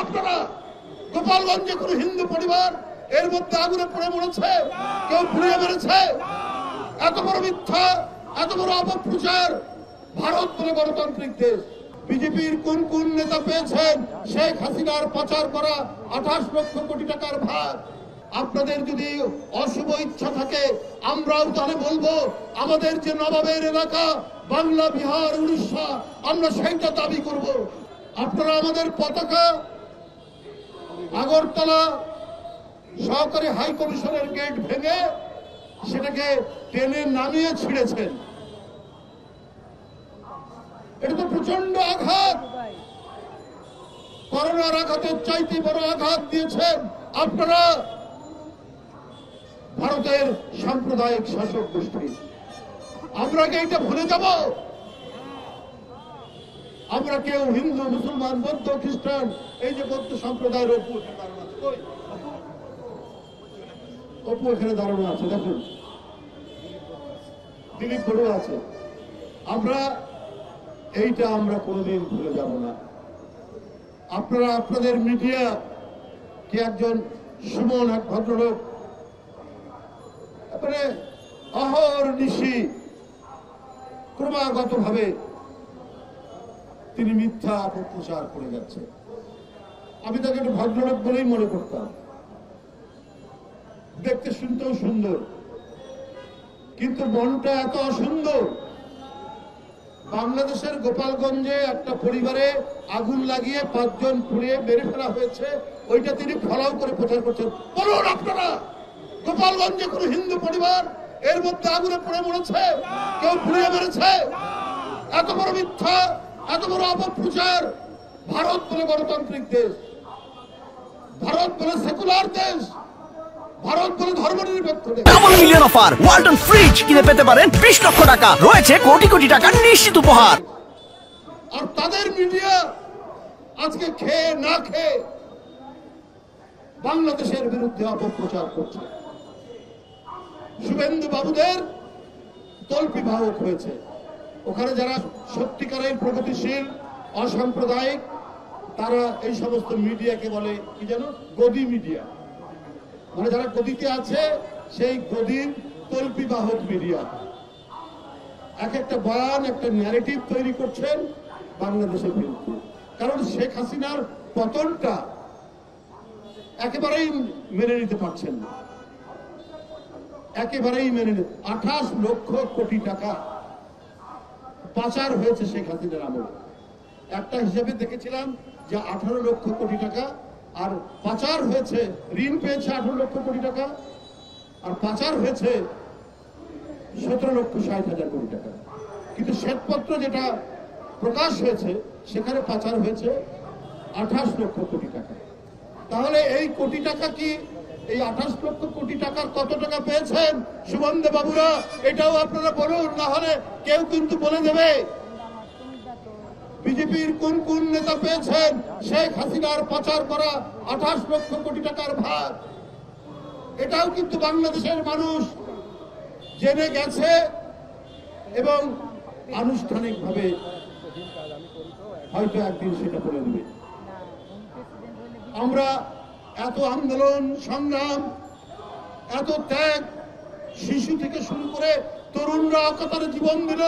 আপনারা গোপালগঞ্জে কোন হিন্দু পরিবার এর মধ্যে আগুনে পড়ে মরেছে, কেউ পুড়িয়ে মেরেছে? এত বড় মিথ্যা, এত বড় অপপ্রচার। ভারত বলে গণতান্ত্রিক দেশ, বিজেপির কোন কোন নেতা পেয়েছেন শেখ হাসিনার পাচার করা 28 লক্ষ কোটি টাকার ভাগ? আপনাদের যদি অশুভ ইচ্ছা থাকে আমরাও তাহলে বলবো আমাদের যে নবাবের এলাকা বাংলা, বিহার, উড়িষ্যা, আমরা সেইটা দাবি করব। আপনারা আমাদের পতাকা আগরতলা সহকারী হাই কমিশনের গেট ভেঙে সেটাকে টেনে নামিয়ে ছিঁড়েছেন। এটা তো প্রচন্ড আঘাত, করোনার আঘাতের চাইতে বড় আঘাত দিয়েছেন আপনারা ভারতের সাম্প্রদায়িক শাসক গোষ্ঠী। আমরা কি এটা ভুলে যাব? আমরা কেউ হিন্দু, মুসলমান, বৌদ্ধ, খ্রিস্টান, এই যে বৌদ্ধ সম্প্রদায়ের অপু এখানে দাঁড়ানো আছে, দেখুন দিলীপ বড়ুয়া আছে। আমরা কোনোদিন ভুলে যাব না। আপনারা আপনাদের মিডিয়া কি একজন সুমন, এক ভদ্রলোক, তারপরে অহর্নিশি ক্রমাগত ভাবে তিনি মিথ্যা অপপ্রচার করে যাচ্ছে। আমি তাকে একটু ভদ্রলোক বলেই মনে করতাম, দেখতে শুনতেও সুন্দর, কিন্তু মনটা এত অসুন্দর। বাংলাদেশের গোপালগঞ্জে একটা পরিবারে আগুন লাগিয়ে 5 জন পুড়িয়ে মেরে ফেলা হয়েছে, ওইটা তিনি ফলাও করে প্রচার করছেন। বলুন আপনারা গোপালগঞ্জে কোন হিন্দু পরিবার এর মধ্যে আগুনে পড়ে মরেছে, কেউ পুড়িয়ে মেরেছে? এত বড় মিথ্যা, এত বড় অপপ্রচার। ভারত বলে গণতান্ত্রিক দেশ, ভারত বলে সেকুলার দেশ, ভারত বলে ধর্মনিরপেক্ষ দেশ। Double million offer, Walton fridge কিনে পেতে পারেন 20 লক্ষ টাকা, রয়েছে কোটি কোটি টাকার নিশ্চিত উপহার। আর তাদের মিডিয়া আজকে খেয়ে না খেয়ে বাংলাদেশের বিরুদ্ধে অপপ্রচার করছে। শুভেন্দু বাবুদের তল্পি বাহক হয়েছে। ওখানে যারা সত্যিকারের প্রগতিশীল, অসাম্প্রদায়িক, তারা এই সমস্ত মিডিয়াকে বলে কি যেন, গদি মিডিয়া। মানে যারা গদিতে আছে সেই গদির তল্পি বাহক মিডিয়া। এক একটা বয়ান, একটা ন্যারেটিভ তৈরি করছেন বাংলাদেশের বিরুদ্ধে। কারণ শেখ হাসিনার পতনটা একেবারেই মেনে নিতে পারছেন না, একেবারেই মেনে নিতে। 28 লক্ষ কোটি টাকা পাচার হয়েছে শেখ হাসিনার আমলে। একটা হিসাবে দেখেছিলাম যে 18 লক্ষ কোটি টাকা, আর পাচার হয়েছে, ঋণ পেয়েছে 18 লক্ষ কোটি টাকা, আর পাচার হয়েছে 17,60,000 কোটি টাকা। কিন্তু শ্বেতপত্র যেটা প্রকাশ হয়েছে সেখানে পাচার হয়েছে 28 লক্ষ কোটি টাকা। তাহলে এই কোটি টাকা কি, এই 28 লক্ষ কোটি টাকার কত টাকা পেয়েছেন সুবন্ধু বাবুরা? এটাও আপনারা বলুন, না হলে কেউ কিন্তু বলে দেবে। বিজেপির কোন কোন নেতা পেয়েছেন শেখ হাসিনার পাচার করা 28 লক্ষ কোটি টাকার ভাগ? এটাও কিন্তু বাংলাদেশের মানুষ জেনে গেছে এবং আনুষ্ঠানিকভাবে হয়তো একদিন সেটা বলে দেবে। আমরা এত আন্দোলন সংগ্রাম, এত ত্যাগ, শিশু থেকে শুরু করে তরুণরা অকাতরে জীবন দিল,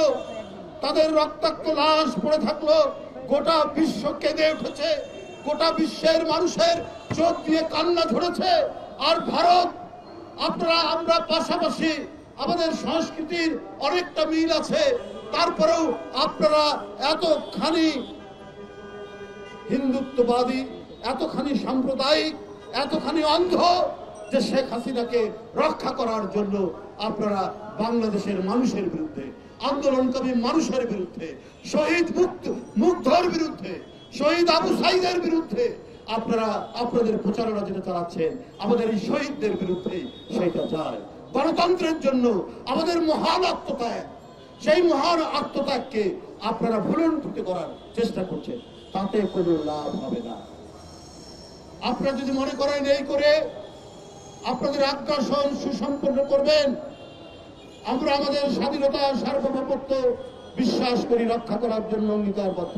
তাদের রক্তাক্ত লাশ পড়ে থাকলো, গোটা বিশ্ব কেঁদে উঠেছে, গোটা বিশ্বের মানুষের চোখ দিয়ে কান্না ঝরেছে। আর ভারত, আমরা পাশাপাশি, আমাদের সংস্কৃতির অনেকটা মিল আছে, তারপরেও আপনারা এতখানি হিন্দুত্ববাদী, এতখানি সাম্প্রদায়িক, এতখানি অন্ধ যে শেখ হাসিনাকে রক্ষা করার জন্য আপনারা বাংলাদেশের মানুষের বিরুদ্ধে, আন্দোলনকারী মানুষের বিরুদ্ধে, শহীদ মুগ্ধর বিরুদ্ধে, শহীদ আবু সাইদের বিরুদ্ধে আপনারা আপনাদের প্রচারণা যেটা চালাচ্ছেন, আমাদের এই শহীদদের বিরুদ্ধে সেটা যায়। গণতন্ত্রের জন্য আমাদের মহান আত্মত্যাগ, সেই মহান আত্মত্যাগকে আপনারা ভুলণ্ঠিত করার চেষ্টা করছেন, তাতে কোনো লাভ হবে না। আপনারা যদি মনে করেন এই করে আপনাদের আগ্রাসন সুসম্পন্ন করবেন, আমরা আমাদের স্বাধীনতা, সার্বভৌমত্ব বিশ্বাস করি, রক্ষা করার জন্য অঙ্গীকারবদ্ধ।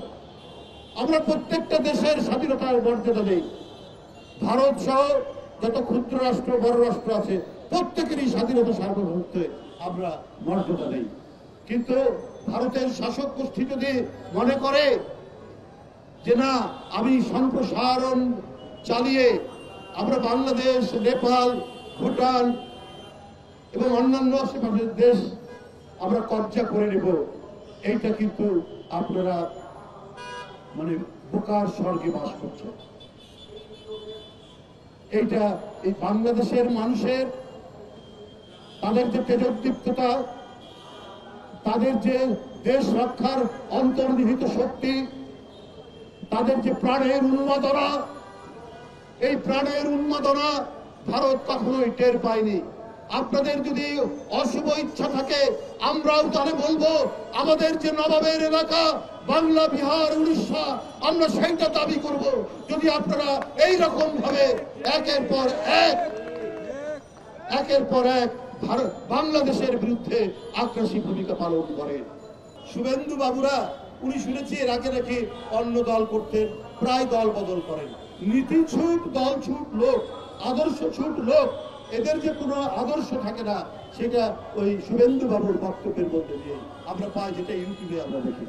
আমরা প্রত্যেকটা দেশের স্বাধীনতার মর্যাদা দেই। ভারত সহ যত ক্ষুদ্র রাষ্ট্র বড় রাষ্ট্র আছে প্রত্যেকেরই স্বাধীনতা সার্বভৌমত্বে আমরা মর্যাদা দেই। কিন্তু ভারতের শাসক গোষ্ঠী যদি মনে করে যে না, আমি সম্প্রসারণ চালিয়ে আমরা বাংলাদেশ, নেপাল, ভুটান এবং অন্যান্য আশেপাশের দেশ আমরা কবজা করে নেব, এইটা কিন্তু আপনারা মানে বোকার স্বর্গে বাস করছেন। এইটা এই বাংলাদেশের মানুষের তাদের যে তেজোদ্দীপ্ততা, তাদের যে দেশ রক্ষার অন্তর্নিহিত শক্তি, তাদের যে প্রাণের উন্মাদনা, এই প্রাণের উন্মাদনা ভারত কখনোই টের পায়নি। আপনাদের যদি অশুভ ইচ্ছা থাকে আমরাও তাহলে বলবো, আমাদের যে নবাবের এলাকা বাংলা, বিহার, উড়িষ্যা, আমরা সেইটা দাবি করব। যদি আপনারা এই রকম ভাবে একের পর এক বাংলাদেশের বিরুদ্ধে আগ্রাসী ভূমিকা পালন করেন। শুভেন্দু বাবুরা, উনি শুনেছি এর আগে নাকি অন্য দল করতেন, প্রায় দল বদল করেন। নীতি ছুট, দল ছুট লোক, আদর্শ ছুট লোক, এদের যে কোনো আদর্শ থাকে না, সেটা ওই শুভেন্দু বাবুর বক্তব্যের মধ্যে দিয়ে আমরা পাই, যেটা ইউটিউবে আমরা দেখি।